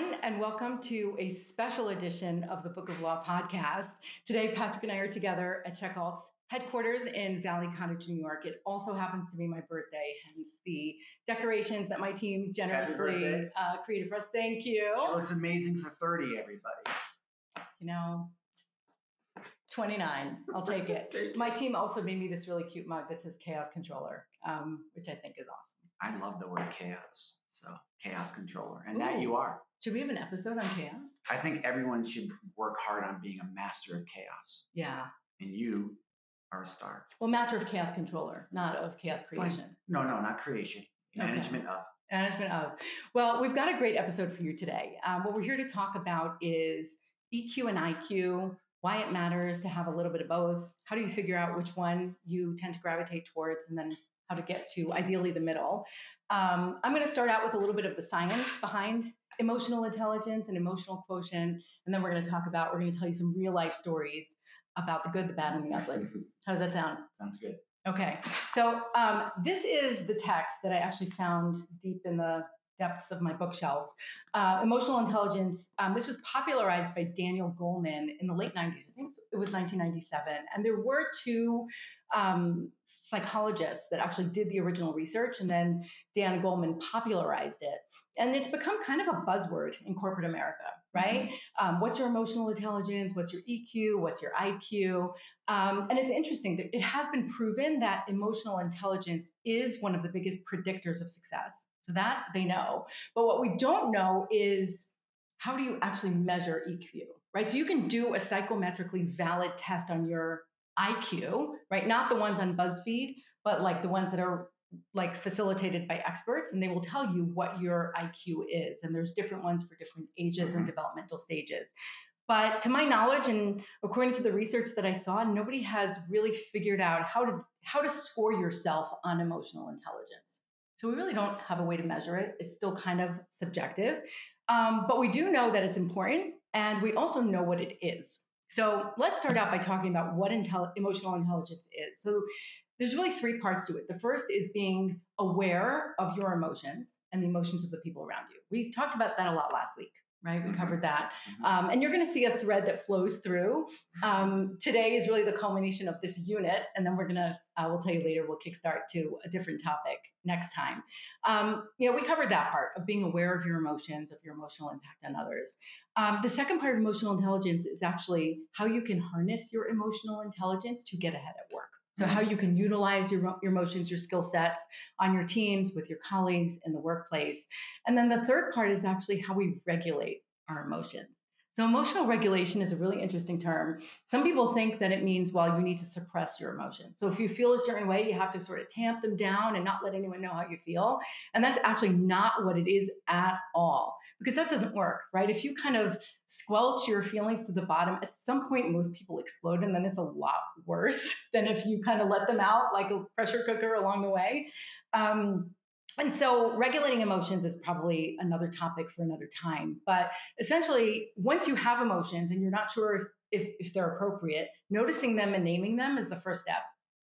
everyone, and welcome to a special edition of the Book of Law podcast. Today, Patrick and I are together at CheckAlt's headquarters in Valley Cottage, New York. It also happens to be my birthday, hence the decorations that my team generously created for us. Thank you. She looks amazing for 30, everybody. 29. I'll take it. My team also made me this really cute mug that says Chaos Controller, which I think is awesome. I love the word chaos. So, Chaos Controller. And now you are. Should we have an episode on chaos? I think everyone should work hard on being a master of chaos. Yeah. And you are a star. Well, master of chaos controller, not of chaos creation. No, not creation. Management of. Management of. Well, we've got a great episode for you today. What we're here to talk about is EQ and IQ, why it matters to have a little bit of both. How do you figure out which one you tend to gravitate towards, and then how to get to ideally the middle. I'm going to start out with a little bit of the science behind emotional intelligence and emotional quotient, and then we're going to tell you some real life stories about the good, the bad, and the ugly. How does that sound? Sounds good. Okay, so this is the text that I actually found deep in the depths of my bookshelves. Emotional intelligence, this was popularized by Daniel Goleman in the late 90s. I think it was 1997. And there were two psychologists that actually did the original research, and then Dan Goleman popularized it. And it's become kind of a buzzword in corporate America, right? What's your emotional intelligence? What's your EQ? What's your IQ? And it's interesting that it has been proven that emotional intelligence is one of the biggest predictors of success. So that they know. But what we don't know is how do you actually measure EQ, right? So you can do a psychometrically valid test on your IQ, right? Not the ones on BuzzFeed, but like the ones that are like facilitated by experts, and they will tell you what your IQ is. And there's different ones for different ages and developmental stages. But to my knowledge, and according to the research that I saw, nobody has really figured out how to score yourself on emotional intelligence. So we really don't have a way to measure it. It's still kind of subjective. But we do know that it's important, and we also know what it is. So let's start out by talking about what emotional intelligence is. So there's really three parts to it. The first is being aware of your emotions and the emotions of the people around you. We talked about that a lot last week, right? We covered that. And you're going to see a thread that flows through. Today is really the culmination of this unit. And then we'll tell you later, we'll kickstart to a different topic next time. We covered that part of being aware of your emotions, of your emotional impact on others. The second part of emotional intelligence is actually how you can harness your emotional intelligence to get ahead at work. So how you can utilize your emotions, your skill sets on your teams, with your colleagues in the workplace. And then the third part is actually how we regulate our emotions. So emotional regulation is a really interesting term. Some people think that it means, well, you need to suppress your emotions. So if you feel a certain way, you have to sort of tamp them down and not let anyone know how you feel. And that's actually not what it is at all, because that doesn't work, right? If you kind of squelch your feelings to the bottom, at some point, most people explode, and then it's a lot worse than if you kind of let them out like a pressure cooker along the way. And so regulating emotions is probably another topic for another time. But essentially, once you have emotions and you're not sure if they're appropriate, noticing them and naming them is the first step,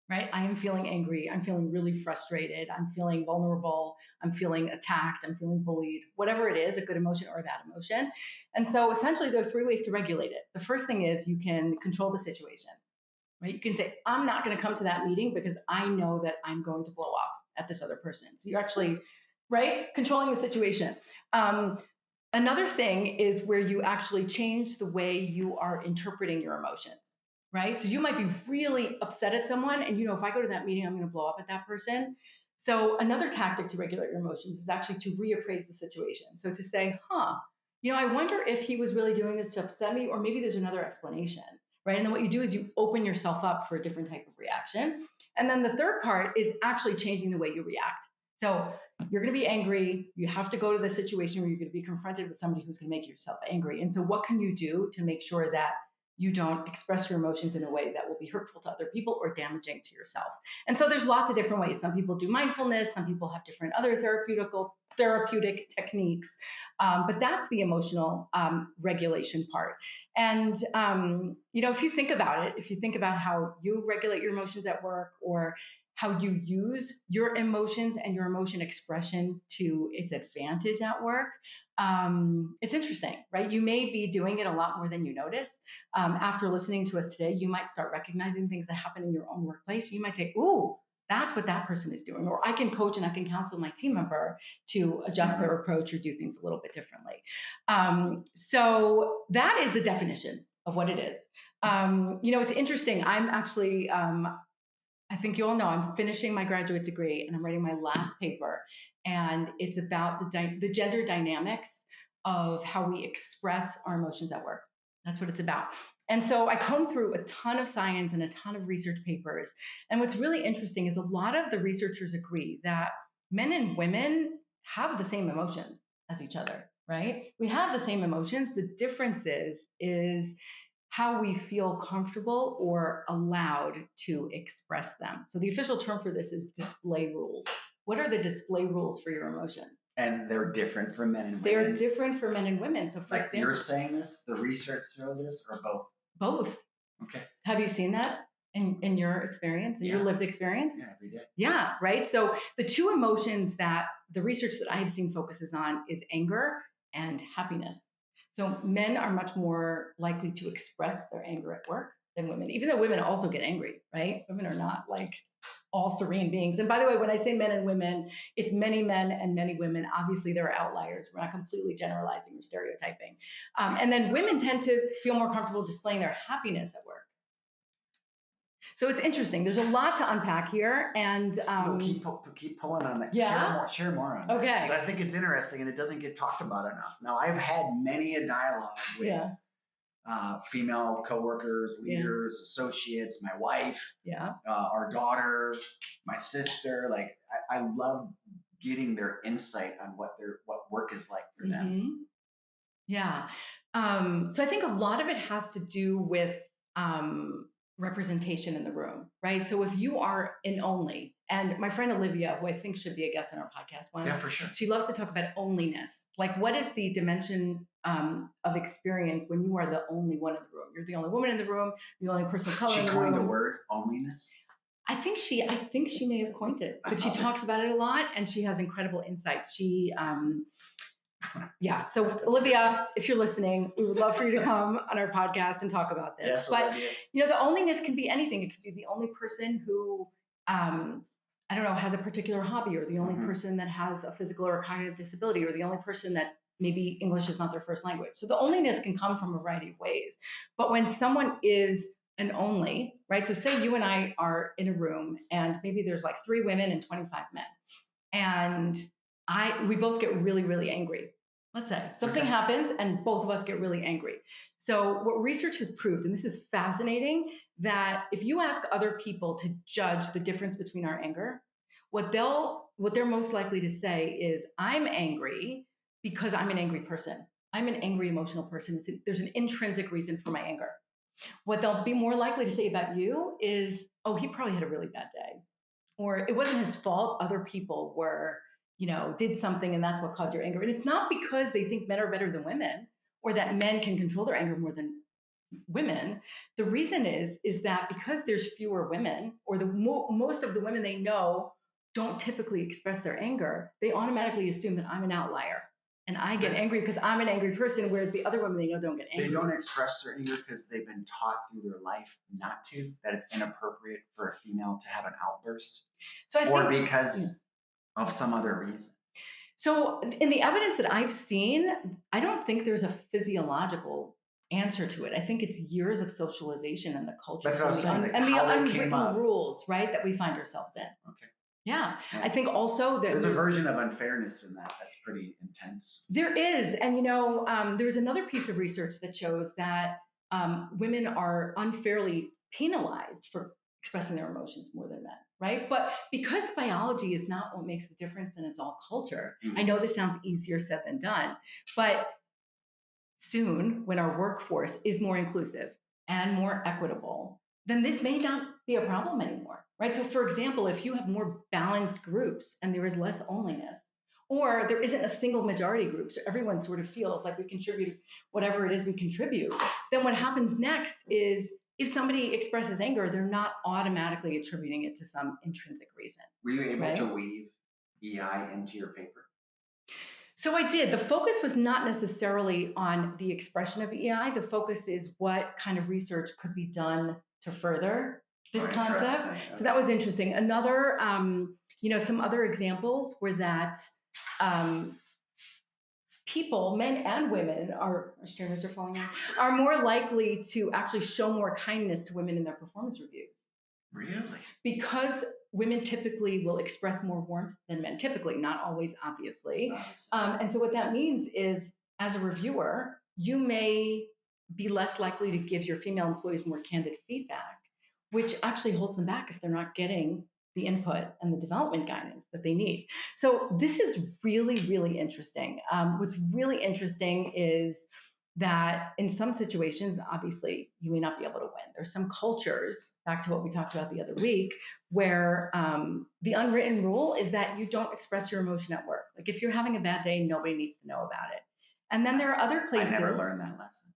right? I am feeling angry. I'm feeling really frustrated. I'm feeling vulnerable. I'm feeling attacked. I'm feeling bullied, whatever it is, a good emotion or a bad emotion. And so essentially, there are three ways to regulate it. The first thing is you can control the situation, right? You can say, I'm not going to come to that meeting because I know that I'm going to blow up at this other person. So you're actually, right, controlling the situation. Another thing is where you actually change the way you are interpreting your emotions, right? So you might be really upset at someone, and if I go to that meeting, I'm going to blow up at that person. So another tactic to regulate your emotions is actually to reappraise the situation. So to say, I wonder if he was really doing this to upset me, or maybe there's another explanation, right? And then what you do is you open yourself up for a different type of reaction. And then the third part is actually changing the way you react. So you're going to be angry. You have to go to the situation where you're going to be confronted with somebody who's going to make yourself angry. And so what can you do to make sure that you don't express your emotions in a way that will be hurtful to other people or damaging to yourself? And so there's lots of different ways. Some people do mindfulness. Some people have different other therapeutic techniques. But that's the emotional regulation part. And, if you think about it, if you think about how you regulate your emotions at work, or how you use your emotions and your emotion expression to its advantage at work, it's interesting, right? You may be doing it a lot more than you notice. After listening to us today, you might start recognizing things that happen in your own workplace. You might say, ooh, that's what that person is doing. Or I can coach and I can counsel my team member to adjust their approach or do things a little bit differently. So that is the definition of what it is. It's interesting. I'm actually, I think you all know, I'm finishing my graduate degree and I'm writing my last paper. And it's about the gender dynamics of how we express our emotions at work. That's what it's about. And so I combed through a ton of science and a ton of research papers. And what's really interesting is a lot of the researchers agree that men and women have the same emotions as each other, right? We have the same emotions. The difference is how we feel comfortable or allowed to express them. So the official term for this is display rules. What are the display rules for your emotions? And they're different for men and women. They're different for men and women. So for like example, you're saying this, the research show this, or both? Both. Okay. Have you seen that in your experience, in your lived experience? Yeah, every day. Yeah, right. So the two emotions that the research that I've seen focuses on is anger and happiness. So men are much more likely to express their anger at work than women, even though women also get angry, right? Women are not like all serene beings. And by the way, when I say men and women, it's many men and many women. Obviously, there are outliers. We're not completely generalizing or stereotyping. And then women tend to feel more comfortable displaying their happiness at work. So it's interesting. There's a lot to unpack here, and keep pulling on that. Yeah. Share more on Okay. that. Because I think it's interesting, and it doesn't get talked about enough. Now, I've had many a dialogue with female coworkers, leaders, associates, my wife, our daughter, my sister. Like, I love getting their insight on what work is like for them. Yeah. So I think a lot of it has to do with representation in the room, right? So if you are an only, and my friend Olivia, who I think should be a guest on our podcast once, yeah, for sure, she loves to talk about onlyness. Like, what is the dimension of experience when you are the only one in the room? You're the only woman in the room, the only person of color in the room. She coined the word onlyness. I think she may have coined it, but she talks about it a lot, and she has incredible insights. So Olivia, if you're listening, we would love for you to come on our podcast and talk about this. Yes, but Olivia. the onlyness can be anything. It could be the only person who, has a particular hobby, or the only person that has a physical or cognitive disability, or the only person that maybe English is not their first language. So the onlyness can come from a variety of ways. But when someone is an only, right? So say you and I are in a room, and maybe there's like 3 women and 25 men, and we both get really, really angry. Let's say something happens and both of us get really angry. So what research has proved, and this is fascinating, that if you ask other people to judge the difference between our anger, what they're most likely to say is, I'm angry because I'm an angry person. I'm an angry emotional person. There's an intrinsic reason for my anger. What they'll be more likely to say about you is, oh, he probably had a really bad day. Or it wasn't his fault. Other people did something and that's what caused your anger. And it's not because they think men are better than women or that men can control their anger more than women. The reason is that because there's fewer women, or most of the women they know don't typically express their anger, they automatically assume that I'm an outlier. And I get angry because I'm an angry person, whereas the other women they know don't get angry. They don't express their anger because they've been taught through their life not to, that it's inappropriate for a female to have an outburst. Or because of some other reason. So in the evidence that I've seen, I don't think there's a physiological answer to it. I think it's years of socialization and the culture. That's what I'm saying. And the unwritten rules, right, that we find ourselves in. Okay. Yeah. I think also that there's a version of unfairness in that that's pretty intense. There is. And, there's another piece of research that shows that women are unfairly penalized for expressing their emotions more than men, right? But because the biology is not what makes the difference and it's all culture, I know this sounds easier said than done, but soon when our workforce is more inclusive and more equitable, then this may not be a problem anymore, right? So for example, if you have more balanced groups and there is less onlyness, or there isn't a single majority group, so everyone sort of feels like we contribute whatever it is we contribute, then what happens next is if somebody expresses anger, they're not automatically attributing it to some intrinsic reason. Were you able to weave EI into your paper? So I did. The focus was not necessarily on the expression of EI. The focus is what kind of research could be done to further this concept. So that was interesting. Another, some other examples were that people, men and women, our standards are falling out, are more likely to actually show more kindness to women in their performance reviews. Really? Because women typically will express more warmth than men, typically, not always, obviously. And so what that means is, as a reviewer, you may be less likely to give your female employees more candid feedback, which actually holds them back if they're not getting the input and the development guidance that they need. So this is really, really interesting. What's really interesting is that in some situations, obviously, you may not be able to win. There's some cultures, back to what we talked about the other week, where the unwritten rule is that you don't express your emotion at work. Like if you're having a bad day, nobody needs to know about it. And then there are other places. I never learned that lesson.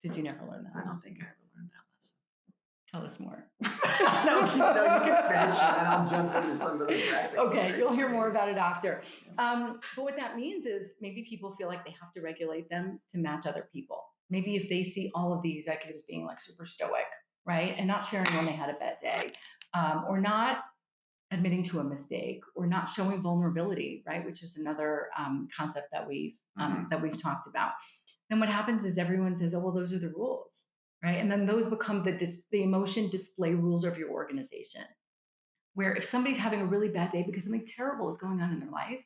Did you never learn that lesson? I don't think I ever learned that lesson. Tell us more. No, you can finish it and I'll jump into some of the practical. Okay, you'll hear more about it after. But what that means is maybe people feel like they have to regulate them to match other people. Maybe if they see all of the executives being like super stoic, right, and not sharing when they had a bad day, or not admitting to a mistake, or not showing vulnerability, right, which is another concept that we've talked about. Then what happens is everyone says, oh, well, those are the rules. Right? And then those become the emotion display rules of your organization, where if somebody's having a really bad day because something terrible is going on in their life,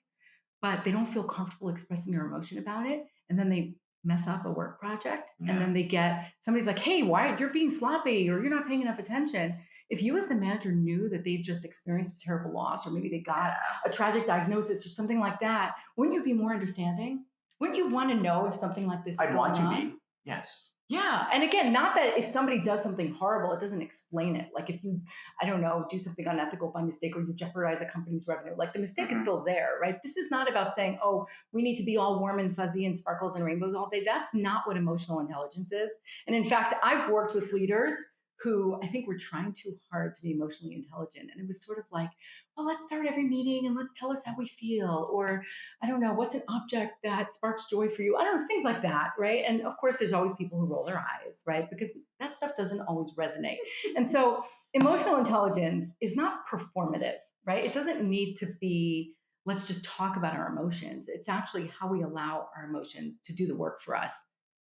but they don't feel comfortable expressing their emotion about it, and then they mess up a work project, and then they get, somebody's like, hey, why you're being sloppy, or you're not paying enough attention. If you as the manager knew that they've just experienced a terrible loss, or maybe they got a tragic diagnosis or something like that, wouldn't you be more understanding? Wouldn't you want to know if something like this is going on? I'd want to be, yes. Yeah. And again, not that if somebody does something horrible, it doesn't explain it. Like if you, I don't know, do something unethical by mistake, or you jeopardize a company's revenue, like the mistake is still there, right? This is not about saying, oh, we need to be all warm and fuzzy and sparkles and rainbows all day. That's not what emotional intelligence is. And in fact, I've worked with leaders who I think were trying too hard to be emotionally intelligent. And it was sort of like, well, let's start every meeting and let's tell us how we feel. Or I don't know, what's an object that sparks joy for you? I don't know, things like that, right? And of course, there's always people who roll their eyes, right? Because that stuff doesn't always resonate. And so emotional intelligence is not performative, right? It doesn't need to be, let's just talk about our emotions. It's actually how we allow our emotions to do the work for us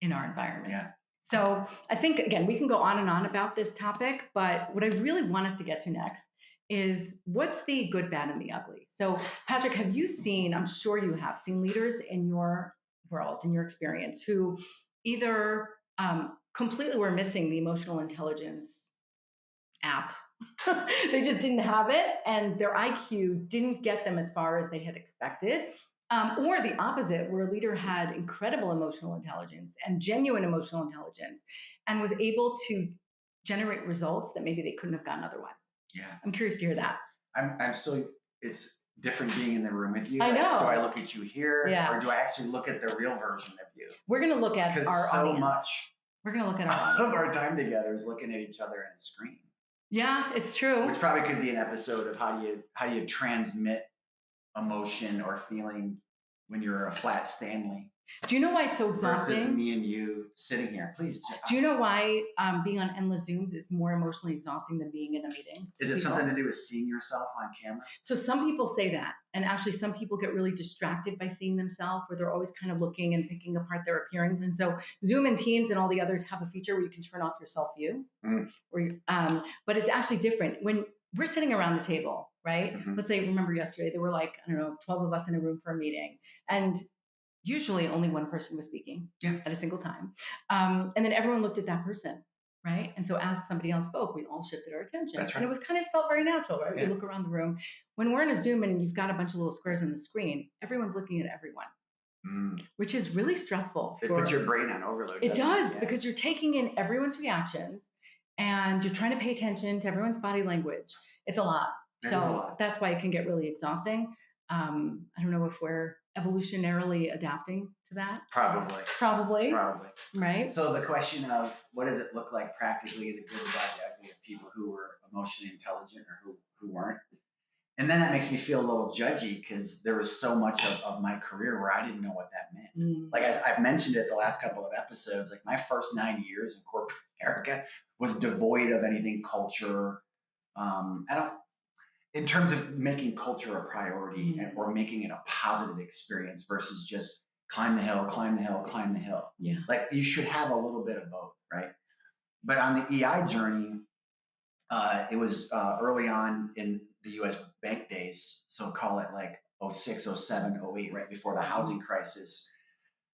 in our environment. Yeah. So I think, again, we can go on and on about this topic, but what I really want us to get to next is what's the good, bad, and the ugly. So Patrick, have you seen, I'm sure you have seen leaders in your world, in your experience, who either completely were missing the emotional intelligence app. They just didn't have it, and their IQ didn't get them as far as they had expected. Or the opposite, where a leader had incredible emotional intelligence and genuine emotional intelligence and was able to generate results that maybe they couldn't have gotten otherwise. Yeah. I'm curious to hear that. I'm still, it's different being in the room with you. I know. Like, do I look at you here? Yeah. Or do I actually look at the real version of you? We're going to look at our so audience. Much We're going to look at our audience. of our time together is looking at each other in a screen. Yeah, it's true. Which probably could be an episode of how do you transmit emotion or feeling when you're a flat Stanley. Do you know why it's so exhausting? Versus me and you sitting here. Please. Do you know why being on endless Zooms is more emotionally exhausting than being in a meeting? Is it something to do with seeing yourself on camera? So some people say that. And actually some people get really distracted by seeing themselves, where they're always kind of looking and picking apart their appearance. And so Zoom and Teams and all the others have a feature where you can turn off your self-view. But it's actually different. When we're sitting around the table, right? Mm-hmm. Let's say, remember yesterday, there were like, 12 of us in a room for a meeting. And usually only one person was speaking at a single time. And then everyone looked at that person, right? And so as somebody else spoke, we all shifted our attention. That's right. And it was kind of felt very natural, right? Yeah. We look around the room. When we're in a Zoom and you've got a bunch of little squares on the screen, everyone's looking at everyone, which is really stressful. It puts your brain on overload. It does, because you're taking in everyone's reactions and you're trying to pay attention to everyone's body language. It's a lot. That's why it can get really exhausting. I don't know if we're evolutionarily adapting to that? Probably. Probably. Probably. Right. So the question of what does it look like practically, the good, the bad, the ugly of people who were emotionally intelligent or who weren't. And then that makes me feel a little judgy because there was so much of my career where I didn't know what that meant. Like I've mentioned it the last couple of episodes, like my first 9 years in corporate America was devoid of anything culture. In terms of making culture a priority or making it a positive experience versus just climb the hill, climb the hill, climb the hill. Yeah. Like you should have a little bit of both, right? But on the EI journey, it was early on in the U.S. bank days, so call it like 06, 07, 08, right before the housing crisis.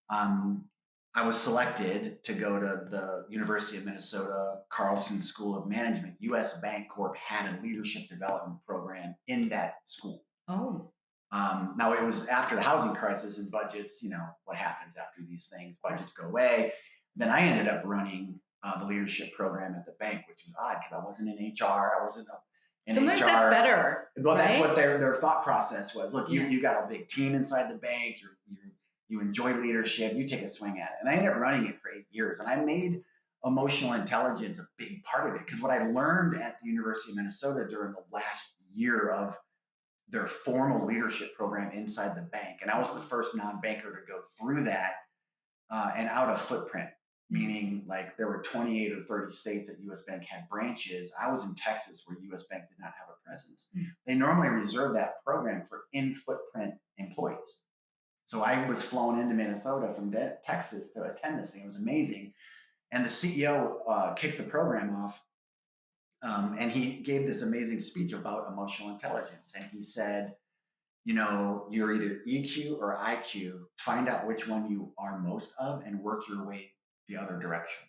I was selected to go to the University of Minnesota Carlson School of Management. U.S. Bank Corp had a leadership development program in that school. Oh. Now it was after the housing crisis and budgets, what happens after these things, budgets go away. Then I ended up running the leadership program at the bank, which was odd because I wasn't in HR. I wasn't in Sometimes HR. That's better. Well, right? That's what their thought process was. Look, you got a big team inside the bank. You enjoy leadership. You take a swing at it. And I ended up running it for 8 years. And I made emotional intelligence a big part of it because what I learned at the University of Minnesota during the last year of their formal leadership program inside the bank, and I was the first non-banker to go through that and out of footprint. Meaning like there were 28 or 30 states that U.S. Bank had branches. I was in Texas where U.S. Bank did not have a presence. They normally reserve that program for in-footprint employees. So I was flown into Minnesota from Texas to attend this thing. It was amazing. And the CEO kicked the program off and he gave this amazing speech about emotional intelligence. And he said, you're either EQ or IQ. Find out which one you are most of and work your way the other direction,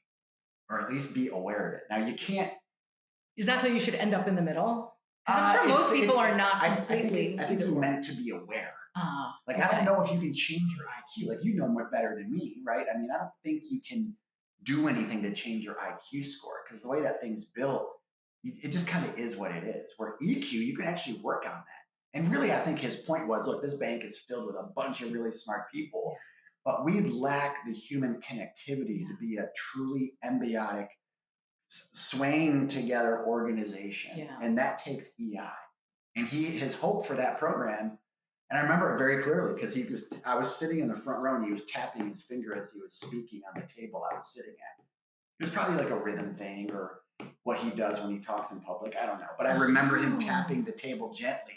or at least be aware of it. Now you can't. Is that so you should end up in the middle? I'm sure most people are not completely. I think he meant to be aware. Okay. I don't know if you can change your IQ. Like, you know much better than me, right? I mean, I don't think you can do anything to change your IQ score because the way that thing's built, it just kind of is what it is. Where EQ, you can actually work on that. And really, I think his point was, look, this bank is filled with a bunch of really smart people, but we lack the human connectivity to be a truly embiotic, swaying together organization. Yeah. And that takes EI. And his hope for that program, and I remember it very clearly because I was sitting in the front row and he was tapping his finger as he was speaking on the table I was sitting at. It was probably like a rhythm thing or what he does when he talks in public. I don't know. But I remember him tapping the table gently.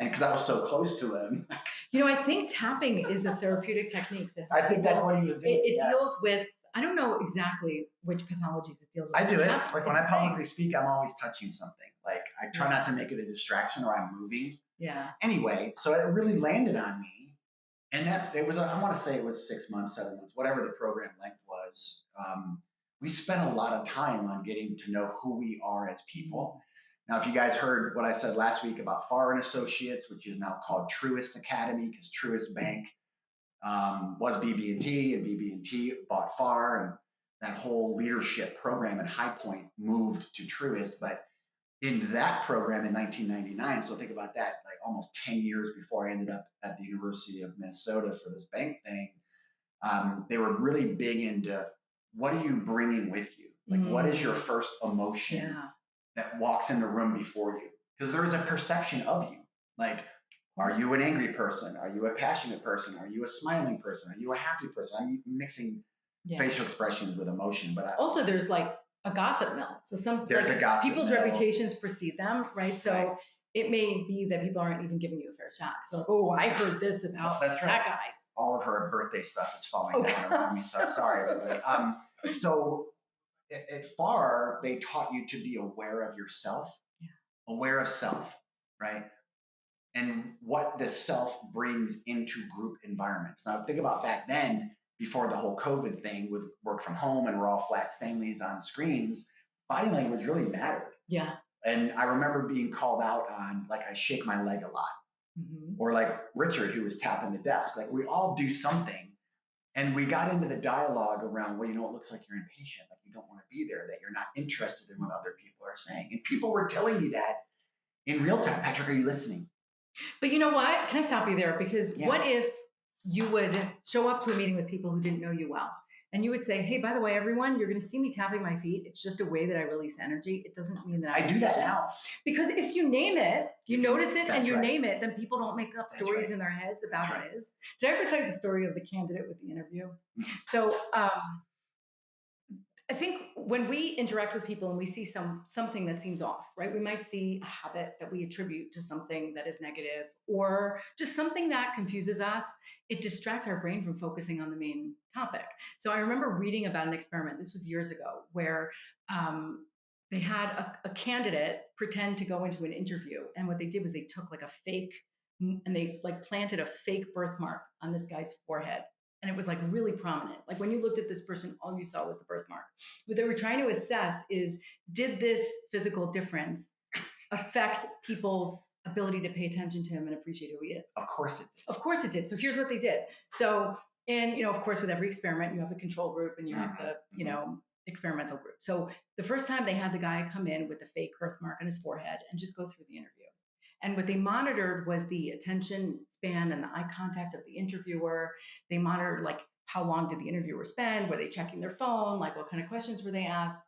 And because I was so close to him. I think tapping is a therapeutic technique. I think that's what he was doing. It deals with, I don't know exactly which pathologies it deals with. I do it. Like when I publicly speak, I'm always touching something. Like I try not to make it a distraction or I'm moving. Yeah. Anyway, so it really landed on me. And it was, I want to say it was 6 months, 7 months, whatever the program length was. We spent a lot of time on getting to know who we are as people. Now, if you guys heard what I said last week about Farr and Associates, which is now called Truist Academy, because Truist Bank was BB&T, and BB&T bought Farr, and that whole leadership program at High Point moved to Truist. But in that program in 1999, so think about that, like almost 10 years before I ended up at the University of Minnesota for this bank thing, they were really big into what are you bringing with you? Like, what is your first emotion that walks in the room before you? Because there is a perception of you. Like, are you an angry person? Are you a passionate person? Are you a smiling person? Are you a happy person? I'm mixing facial expressions with emotion. But also there's like a gossip mill. So there's a gossip people's mill. reputations precede them, right? So it may be that people aren't even giving you a fair shot. So, I heard this about that guy. All of her birthday stuff is falling down around me. So sorry, everybody. So at Farr, they taught you to be aware of yourself, aware of self, right? And what the self brings into group environments. Now think about back then, before the whole COVID thing with work from home and we're all flat Stanleys on screens, body language really mattered. Yeah. And I remember being called out on, like, I shake my leg a lot. Or like Richard, who was tapping the desk. Like, we all do something. And we got into the dialogue around, well, it looks like you're impatient, like you don't want to be there, that you're not interested in what other people are saying. And people were telling me that in real time. Patrick, are you listening? But you know what? Can I stop you there? Because what if you would show up to a meeting with people who didn't know you well. And you would say, hey, by the way, everyone, you're going to see me tapping my feet. It's just a way that I release energy. It doesn't mean that I do that now. Because if you name it, you notice it and you right. name it, then people don't make up stories in their heads about how it is. Did I ever tell you the story of the candidate with the interview? So I think when we interact with people and we see something that seems off, right? We might see a habit that we attribute to something that is negative, or just something that confuses us. It distracts our brain from focusing on the main topic. So I remember reading about an experiment, this was years ago, where they had a candidate pretend to go into an interview. And what they did was they took like a fake, and they like planted a fake birthmark on this guy's forehead. And it was like really prominent. Like when you looked at this person, all you saw was the birthmark. What they were trying to assess is, did this physical difference affect people's ability to pay attention to him and appreciate who he is? Of course it did. Of course it did. So here's what they did. So, and of course, with every experiment, you have the control group and you have the, experimental group. So the first time they had the guy come in with a fake birthmark on his forehead and just go through the interview. And what they monitored was the attention span and the eye contact of the interviewer. They monitored like how long did the interviewer spend? Were they checking their phone? Like what kind of questions were they asked?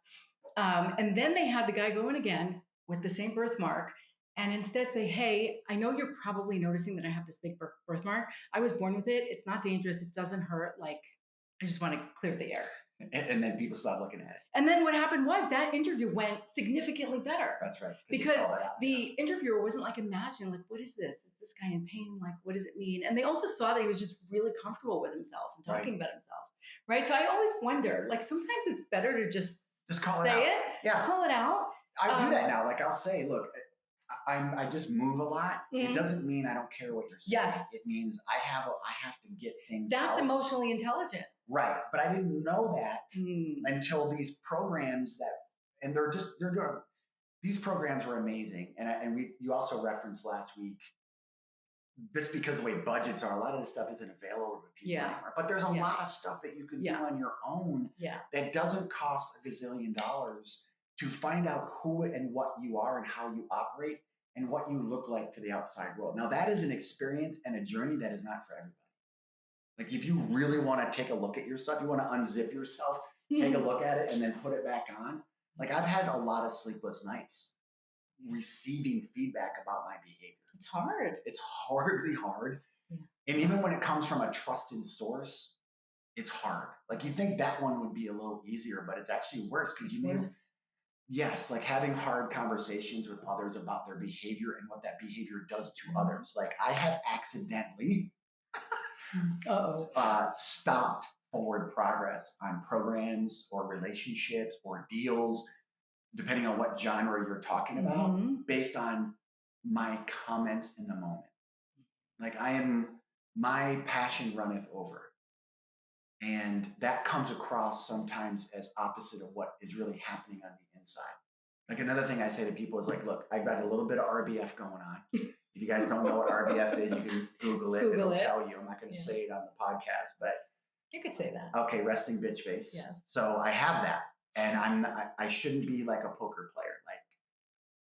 And then they had the guy go in again with the same birthmark and instead say, hey, I know you're probably noticing that I have this big birthmark. I was born with it. It's not dangerous. It doesn't hurt. Like, I just want to clear the air. And then people stopped looking at it. And then what happened was that interview went significantly better. That's right. Because the interviewer wasn't like, imagine, like, what is this? Is this guy in pain? Like, what does it mean? And they also saw that he was just really comfortable with himself and talking about himself. Right. So I always wonder, like, sometimes it's better to just call it say out. it. Yeah. Call it out. I do that now. Like I'll say, look, I just move a lot. It doesn't mean I don't care what you're saying. Yes. It means I have to get things That's out. emotionally intelligent. Right. But I didn't know that until these programs and they're doing, these programs were amazing. And you also referenced last week, just because of the way budgets are, a lot of this stuff isn't available to people anymore. But there's a lot of stuff that you can do on your own that doesn't cost a gazillion dollars to find out who and what you are and how you operate and what you look like to the outside world. Now, that is an experience and a journey that is not for everybody. Like if you really want to take a look at yourself, you want to unzip yourself, take a look at it and then put it back on. Like I've had a lot of sleepless nights receiving feedback about my behavior. It's hard. It's horribly hard. Yeah. And even when it comes from a trusted source, it's hard. Like you think that one would be a little easier, but it's actually worse because like having hard conversations with others about their behavior and what that behavior does to others. Like I have accidentally stopped forward progress on programs or relationships or deals, depending on what genre you're talking about, based on my comments in the moment. Like my passion runneth over. And that comes across sometimes as opposite of what is really happening on the inside. Like another thing I say to people is like, look, I've got a little bit of RBF going on. If you guys don't know what RBF is, you can Google it. It'll tell you. I'm not going to say it on the podcast, but you could say that. Okay, resting bitch face. Yeah. So I have that, and I shouldn't be like a poker player. Like,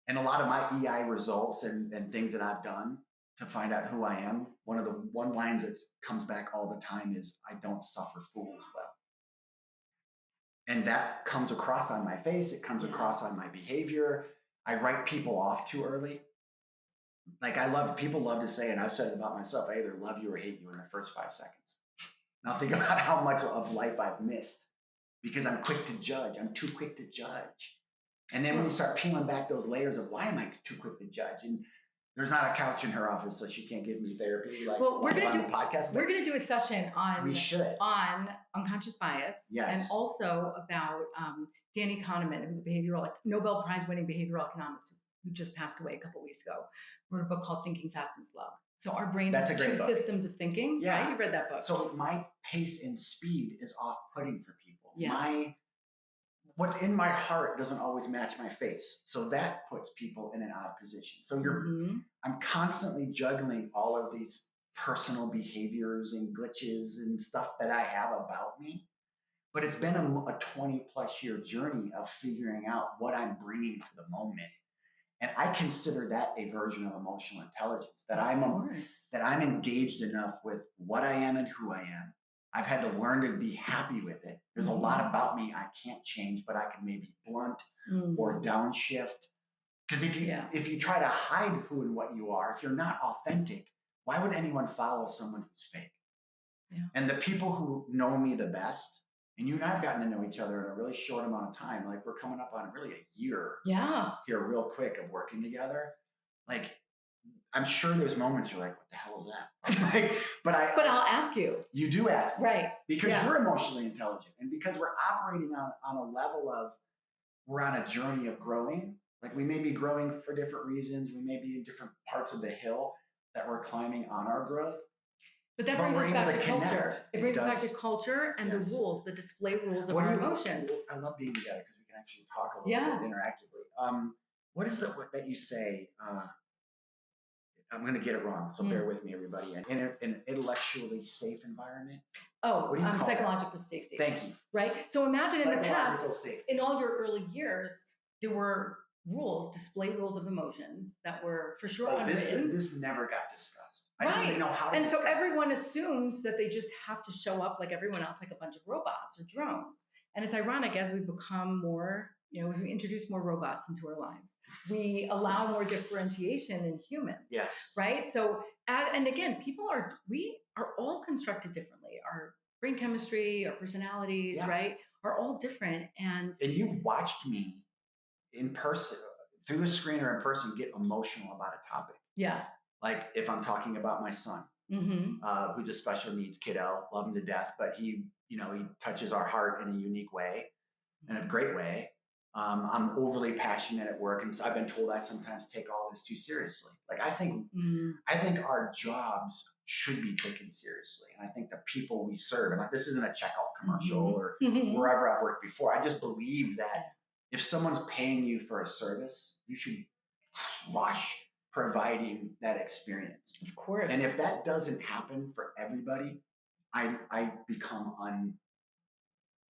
and a lot of my EI results and things that I've done to find out who I am, one of the lines that comes back all the time is, I don't suffer fools well. And that comes across on my face. It comes across on my behavior. I write people off too early. Like people love to say, and I've said it about myself, I either love you or hate you in the first 5 seconds. Now think about how much of life I've missed because I'm quick to judge. I'm too quick to judge. And then when you start peeling back those layers of why am I too quick to judge? And there's not a couch in her office, so she can't give me therapy. Like we're going to do the podcast. We're going to do a session on unconscious bias, and also about Danny Kahneman, who's a Nobel Prize winning behavioral economist who just passed away a couple weeks ago. Wrote a book called Thinking Fast and Slow. So our brains have two systems of thinking. Yeah, right? You read that book. So my pace and speed is off-putting for people. Yeah. What's in my heart doesn't always match my face. So that puts people in an odd position. So I'm constantly juggling all of these personal behaviors and glitches and stuff that I have about me. But it's been a 20 plus year journey of figuring out what I'm bringing to the moment And I consider that a version of emotional intelligence, that I'm engaged enough with what I am and who I am. I've had to learn to be happy with it. There's a lot about me I can't change, but I can maybe blunt or downshift. Because if you try to hide who and what you are, if you're not authentic, why would anyone follow someone who's fake? Yeah. And the people who know me the best, and you and I have gotten to know each other in a really short amount of time. Like, we're coming up on really a year here real quick of working together. Like, I'm sure there's moments you're like, what the hell is that? But I'll ask you. You do ask me. Right. Because you're emotionally intelligent. And because we're operating on a level of, we're on a journey of growing. Like, we may be growing for different reasons. We may be in different parts of the hill that we're climbing on our growth. But that brings us back to culture. It brings us back to culture and the rules, the display rules of our emotions. I love being together because we can actually talk a little bit interactively. What is it that you say? I'm going to get it wrong, so bear with me, everybody. An intellectually safe environment. Oh, psychological safety. Thank you. Right? So imagine in the past, safety. In all your early years, there were rules, display rules of emotions that were for sure unwritten. This never got discussed. I didn't even know how to discuss. So everyone assumes that they just have to show up like everyone else, like a bunch of robots or drones. And it's ironic, as we become more, as we introduce more robots into our lives, we allow more differentiation in humans. Yes. Right? So, and again, we are all constructed differently. Our brain chemistry, our personalities, right, are all different. And you've watched me in person, through a screen or in person, get emotional about a topic. Yeah. Like, if I'm talking about my son, who's a special needs kiddo, love him to death, but he touches our heart in a unique way, in a great way. I'm overly passionate at work, and so I've been told I sometimes take all this too seriously. Like, I think our jobs should be taken seriously, and I think the people we serve, and this isn't a CheckAlt commercial or wherever I've worked before. I just believe that if someone's paying you for a service, you should crush providing that experience. Of course. And if that doesn't happen for everybody, I become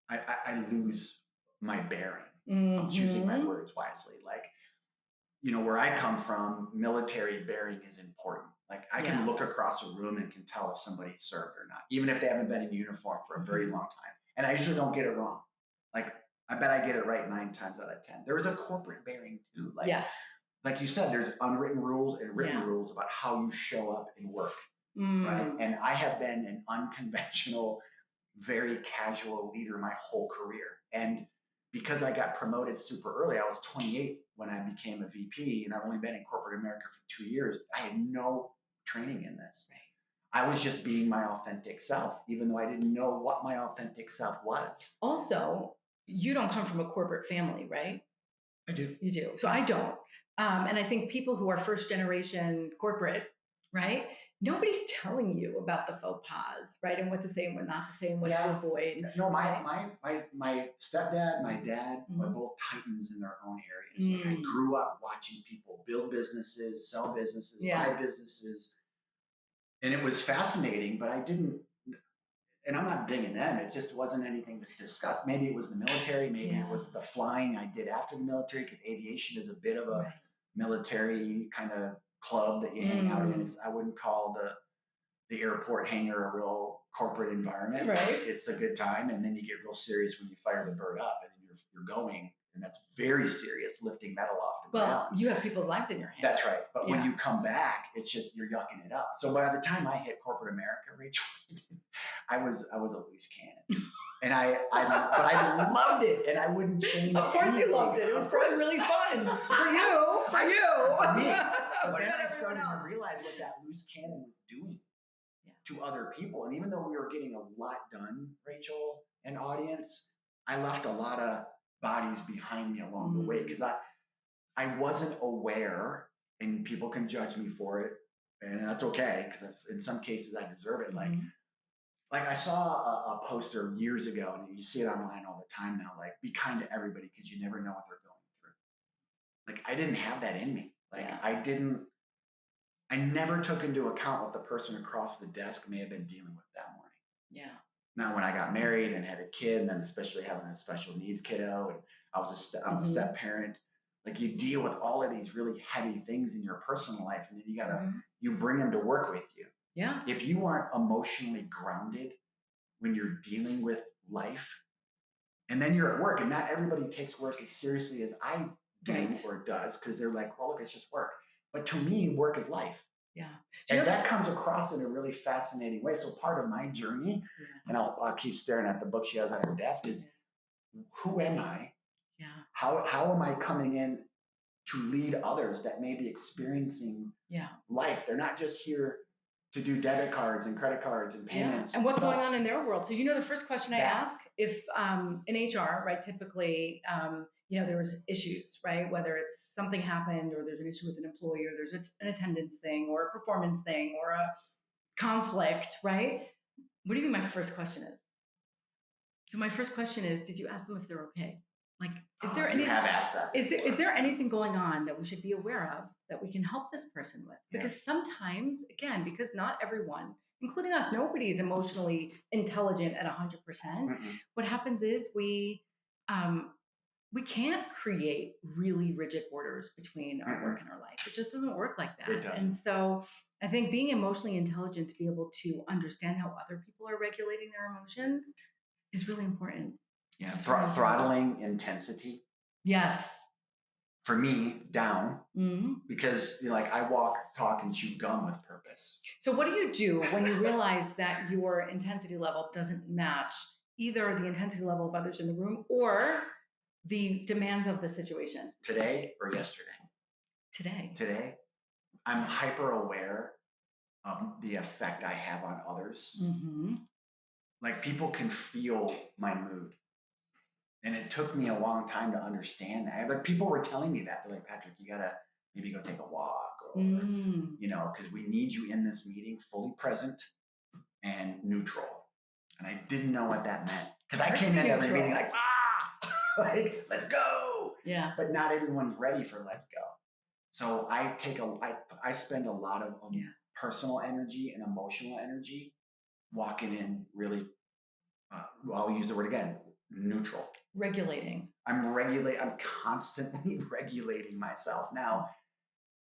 I lose my bearing. I'm choosing my words wisely. Like, where I come from, military bearing is important. Like, I can look across a room and can tell if somebody served or not, even if they haven't been in uniform for a very long time. And I usually don't get it wrong. Like, I bet I get it right 9 times out of 10. There is a corporate bearing too. Like you said, there's unwritten rules and written rules about how you show up in work. Right? And I have been an unconventional, very casual leader my whole career. And because I got promoted super early, I was 28 when I became a VP, and I've only been in corporate America for 2 years. I had no training in this. I was just being my authentic self, even though I didn't know what my authentic self was. Also, you don't come from a corporate family, right? I do. You do. So I don't. And I think people who are first generation corporate, right? Nobody's telling you about the faux pas, right? And what to say and what not to say and what to avoid. No, my stepdad, my dad are both titans in their own areas. Like, I grew up watching people build businesses, sell businesses, buy businesses. And it was fascinating, but I didn't, and I'm not dinging them. It just wasn't anything to discuss. Maybe it was the military. Maybe it was the flying I did after the military, because aviation is a bit of a military kind of club that you hang out in. I wouldn't call the airport hangar a real corporate environment. Right. It's a good time, and then you get real serious when you fire the bird up, and then you're going, and that's very serious, lifting metal off the ground. Well, you have people's lives in your hands. That's right. But when you come back, it's just you're yucking it up. So by the time I hit corporate America, Rachel, I was a loose cannon. And I loved it, and I wouldn't change. Of course you loved it. It was probably really fun for you. For me. But then I started to realize what that loose cannon was doing to other people. And even though we were getting a lot done, Rachel and audience, I left a lot of bodies behind me along the way, because I wasn't aware, and people can judge me for it, and that's okay, because in some cases I deserve it. Like I saw a poster years ago, and you see it online all the time now, like, be kind to everybody because you never know what they're going through. Like, I didn't have that in me. Like, I never took into account what the person across the desk may have been dealing with that morning. Yeah. Now, when I got married and had a kid, and then especially having a special needs kiddo, and I'm a step parent, Like you deal with all of these really heavy things in your personal life, and then you bring them to work with you. Yeah. If you aren't emotionally grounded when you're dealing with life, and then you're at work, and not everybody takes work as seriously as I do or does, because they're like, well, look, it's just work. But to me, work is life. Yeah. And that comes across in a really fascinating way. So part of my journey, and I'll keep staring at the book she has on her desk, is who am I? Yeah. How am I coming in to lead others that may be experiencing life? They're not just here to do debit cards and credit cards and payments. And what's going on in their world. So, the first question I ask, if in HR, right, typically, there was issues, right? Whether it's something happened or there's an issue with an employee or there's an attendance thing or a performance thing or a conflict, right? What do you think my first question is? So my first question is, did you ask them if they're okay? Like, is there you have asked that. Is there anything going on that we should be aware of that we can help this person with? Because sometimes, again, because not everyone, including us, nobody is emotionally intelligent at 100%. What happens is we can't create really rigid borders between our work and our life. It just doesn't work like that. It doesn't. And so I think being emotionally intelligent to be able to understand how other people are regulating their emotions is really important. Yeah, throttling intensity. Yes. For me, down, because I walk, talk, and chew gum with purpose. So what do you do when you realize that your intensity level doesn't match either the intensity level of others in the room or the demands of the situation? Today or yesterday? Today, I'm hyper aware of the effect I have on others. Like people can feel my mood. And it took me a long time to understand that. Like people were telling me that. They're like, Patrick, you gotta maybe go take a walk or, because we need you in this meeting fully present and neutral. And I didn't know what that meant. Because I came in every meeting like, like, let's go. Yeah. But not everyone's ready for let's go. So I spend a lot of personal energy and emotional energy walking in really, I'll use the word again, neutral. Regulating. I'm constantly regulating myself. Now,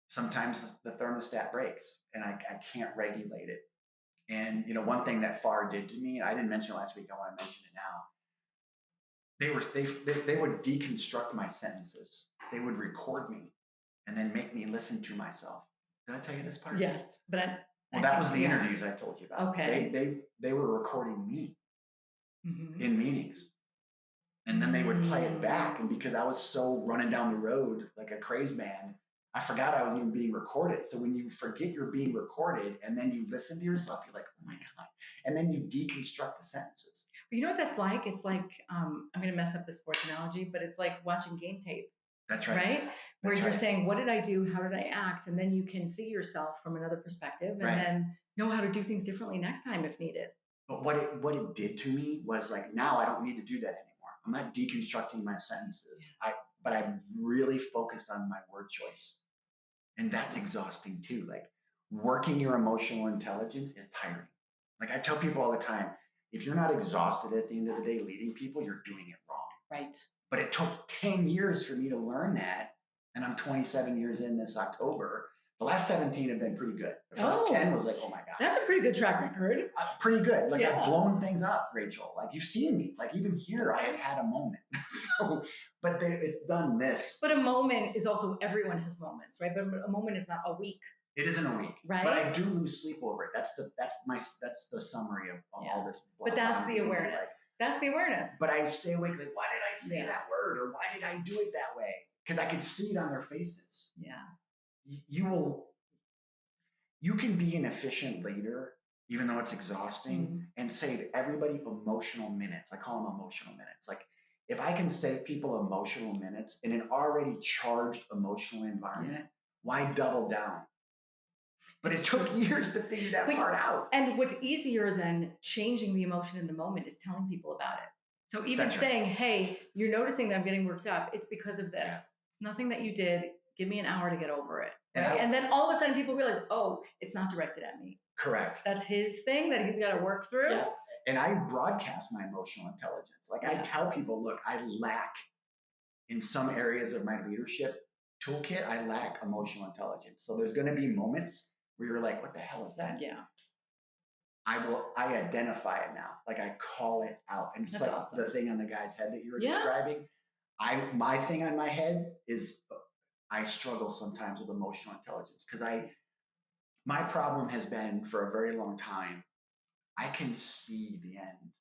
sometimes the thermostat breaks and I can't regulate it. And one thing that FAR did to me, I didn't mention it last week, I want to mention it now. They would deconstruct my sentences. They would record me and then make me listen to myself. Did I tell you this part? Yes, but that was the interviews I told you about. Okay. They were recording me in meetings. And then they would play it back. And because I was so running down the road like a crazed man, I forgot I was even being recorded. So when you forget you're being recorded and then you listen to yourself, you're like, oh my God. And then you deconstruct the sentences. But you know what that's like? It's like, I'm going to mess up the sports analogy, but it's like watching game tape. That's right. Right? Where you're saying, what did I do? How did I act? And then you can see yourself from another perspective and then know how to do things differently next time if needed. But what it did to me was like, now I don't need to do that anymore. I'm not deconstructing my sentences. But I'm really focused on my word choice. And that's exhausting too. Like working your emotional intelligence is tiring. Like I tell people all the time, if you're not exhausted at the end of the day leading people, you're doing it wrong. Right. But it took 10 years for me to learn that. And I'm 27 years in this October. The last 17 have been pretty good. The first 10 was like, oh my God. That's a pretty good track record. Pretty good. Like I've blown things up, Rachel. Like you've seen me. Like even here, I have had a moment. But it's done this. But a moment is also, everyone has moments, right? But a moment is not a week. It isn't a week. Right. But I do lose sleep over it. That's the summary of all this. But that's the awareness. Like, that's the awareness. But I stay awake like, why did I say that word? Or why did I do it that way? Because I could see it on their faces. Yeah. You can be an efficient leader, even though it's exhausting, and save everybody emotional minutes. I call them emotional minutes. Like if I can save people emotional minutes in an already charged emotional environment, why double down? But it took years to figure that part out. And what's easier than changing the emotion in the moment is telling people about it. So even saying, hey, you're noticing that I'm getting worked up. It's because of this. It's nothing that you did. Give me an hour to get over it. Right? And then all of a sudden people realize, oh, it's not directed at me. Correct. That's his thing that he's got to work through. Yeah. And I broadcast my emotional intelligence. Like I tell people, look, I lack in some areas of my leadership toolkit, I lack emotional intelligence. So there's going to be moments where you're like, what the hell is that? Yeah. I identify it now. Like I call it out. And it's That's like awesome. the thing on the guy's head that you were describing. My thing on my head is I struggle sometimes with emotional intelligence because my problem has been for a very long time, I can see the end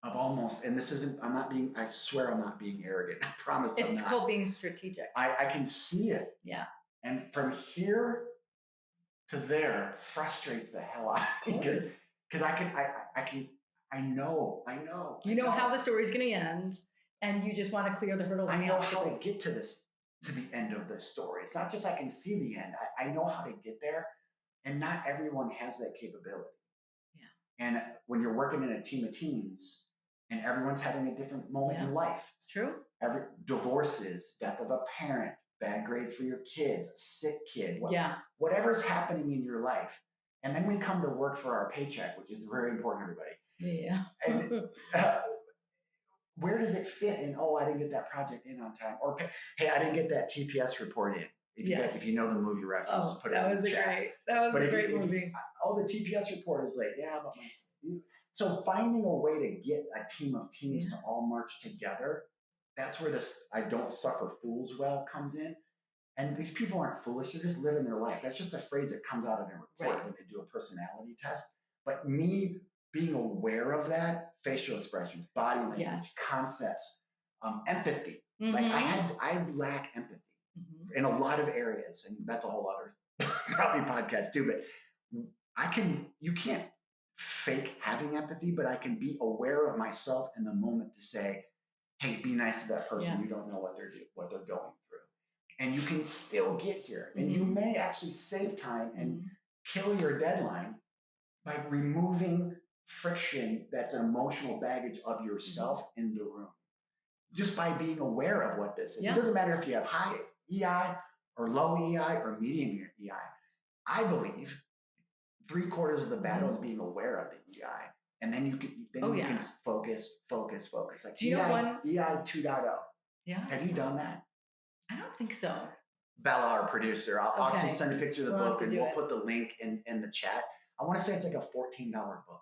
of almost, and this isn't, I swear I'm not being arrogant. I promise I'm not. It's called being strategic. I can see it. Yeah. And from here to there frustrates the hell out of me because I know. You know how the story's going to end, and you just want to clear the hurdle. I know how to get to the end of the story. It's not just I can see the end. I know how to get there, and not everyone has that capability. Yeah. And when you're working in a team of teens, and everyone's having a different moment in life. It's true. Divorces, death of a parent, bad grades for your kids, a sick kid, whatever's happening in your life. And then we come to work for our paycheck, which is very important, everybody. Yeah. And where does it fit in? Oh, I didn't get that project in on time. Or, hey, I didn't get that TPS report in. If you know the movie reference, put it in the chat. That was a great movie. The TPS report is like, but so finding a way to get a team of teams to all march together, that's where this I don't suffer fools well comes in. And these people aren't foolish, they're just living their life. That's just a phrase that comes out of their report when they do a personality test. But me being aware of that, facial expressions, body language, concepts, empathy. Like I lack empathy in a lot of areas, and that's a whole other probably podcast too. But you can't fake having empathy, but I can be aware of myself in the moment to say, hey, be nice to that person. You don't know what they're going through. And you can still get here. And you may actually save time and kill your deadline by removing friction that's an emotional baggage of yourself in the room. Just by being aware of what this is. It doesn't matter if you have high EI or low EI or medium EI. I believe 3/4 of the battle is being aware of the EI. And then you can focus. Like EI 2.0. Yeah. Have you done that? I don't think so. Bella, our producer, I'll actually send a picture of the book and we'll put the link in the chat. I want to say it's like a $14 book.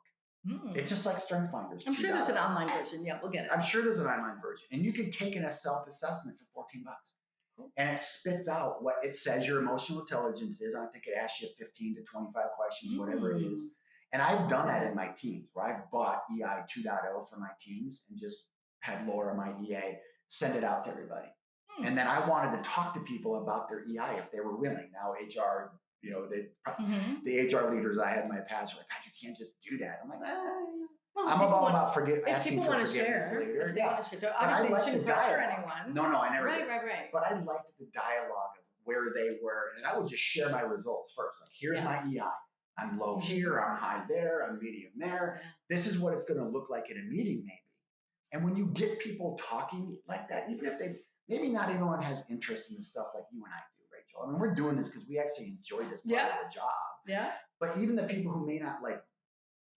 It's just like StrengthsFinders. I'm sure there's an online version. Yeah, we'll get it. I'm sure there's an online version. And you can take a self-assessment for $14. Cool. And it spits out what it says your emotional intelligence is. I think it asks you 15 to 25 questions, whatever it is. And I've done that in my teams where I've bought EI 2.0 for my teams and just had Laura, my EA, send it out to everybody. And then I wanted to talk to people about their EI if they were willing. Now HR, the HR leaders I had in my past were like, God, you can't just do that. I'm like, I'm all about asking for forgiveness later. Obviously, you shouldn't pressure anyone. No, I never did. Right. But I liked the dialogue of where they were. And I would just share my results first. Like, here's my EI. I'm low here, I'm high there, I'm medium there. This is what it's going to look like in a meeting maybe. And when you get people talking like that, even if maybe not everyone has interest in the stuff like you and I do, Rachel. I mean, we're doing this because we actually enjoy this part of the job. Yeah. But even the people who may not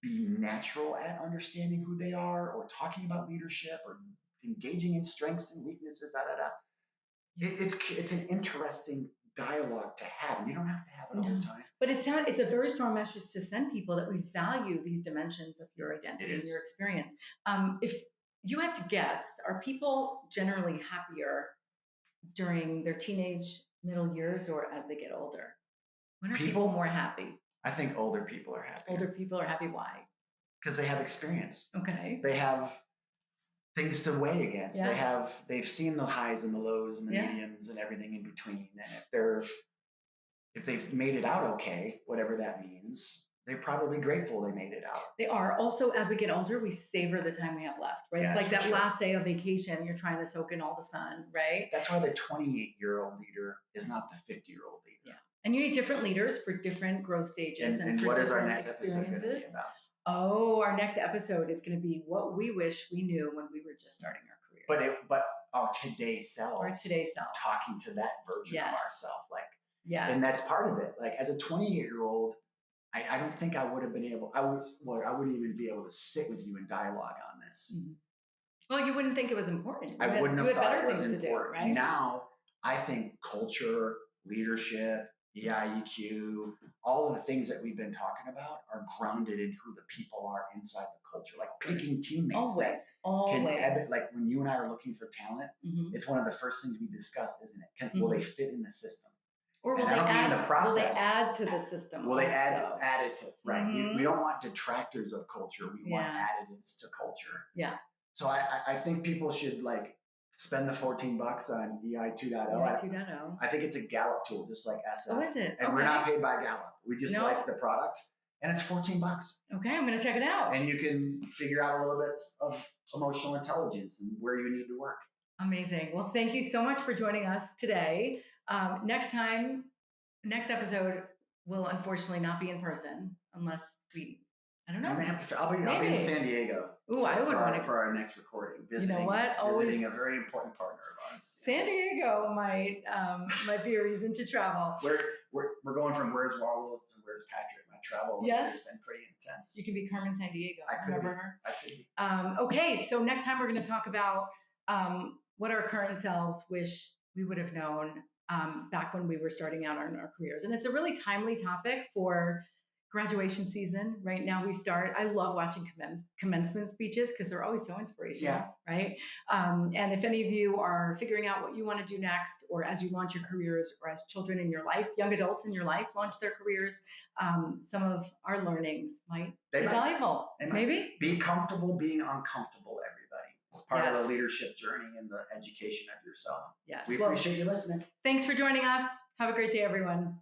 be natural at understanding who they are or talking about leadership or engaging in strengths and weaknesses, it's an interesting dialogue to have. And you don't have to have it all the time. But it's a very strong message to send people that we value these dimensions of your identity and your experience. If you had to guess, are people generally happier during their teenage, middle years, or as they get older? When are people more happy? I think older people are happy. Older people are happy. Why? Because they have experience. Okay. They have things to weigh against. They've seen the highs and the lows and the mediums and everything in between. And if they've made it out okay, whatever that means, they're probably grateful they made it out. They are. Also, as we get older, we savor the time we have left, right? It's like that last day of vacation, you're trying to soak in all the sun, right? That's why the 28-year-old leader is not the 50-year-old leader. Yeah. And you need different leaders for different growth stages and for what is our different next episode going to be about? Oh, our next episode is going to be what we wish we knew when we were just starting our career. But our today's self. Our today's self. Talking to that version of ourselves. Yeah. And that's part of it. Like as a 28-year-old, I don't think I would have been able, I wouldn't even be able to sit with you in dialogue on this. Mm-hmm. Well, you wouldn't think it was important. I wouldn't have thought it was important. Right? Now I think culture, leadership, EIEQ, all of the things that we've been talking about are grounded in who the people are inside the culture. Like picking teammates like when you and I are looking for talent, it's one of the first things we discuss, isn't it? Will they fit in the system? Or will they add to the system? Will they add additive, right? We don't want detractors of culture. We want additives to culture. Yeah. So I think people should like spend the $14 on EI 2.0. I think it's a Gallup tool, just like SF. Oh, is it? And we're not paid by Gallup. We just like the product, and it's $14. Okay, I'm gonna check it out. And you can figure out a little bit of emotional intelligence and where you need to work. Amazing. Well, thank you so much for joining us today. Next episode will unfortunately not be in person unless I don't know. I'll be in San Diego. Ooh, I would want to for our next recording. Visiting a very important partner of ours. San Diego might be a reason to travel. We're going from Where's Waldo to Where's Patrick. My travel has been pretty intense. You can be Carmen San Diego. Remember her? I could be. Okay, so next time we're going to talk about what our current selves wish we would have known back when we were starting out in our careers. And it's a really timely topic for graduation season. Right now I love watching commencement speeches because they're always so inspirational, right? And if any of you are figuring out what you want to do next, or as you launch your careers, or as children in your life, young adults in your life launch their careers, some of our learnings might be valuable. Maybe be comfortable being uncomfortable, everybody. It's part of the leadership journey and the education of yourself. Yes. We appreciate you listening. Thanks for joining us. Have a great day, everyone.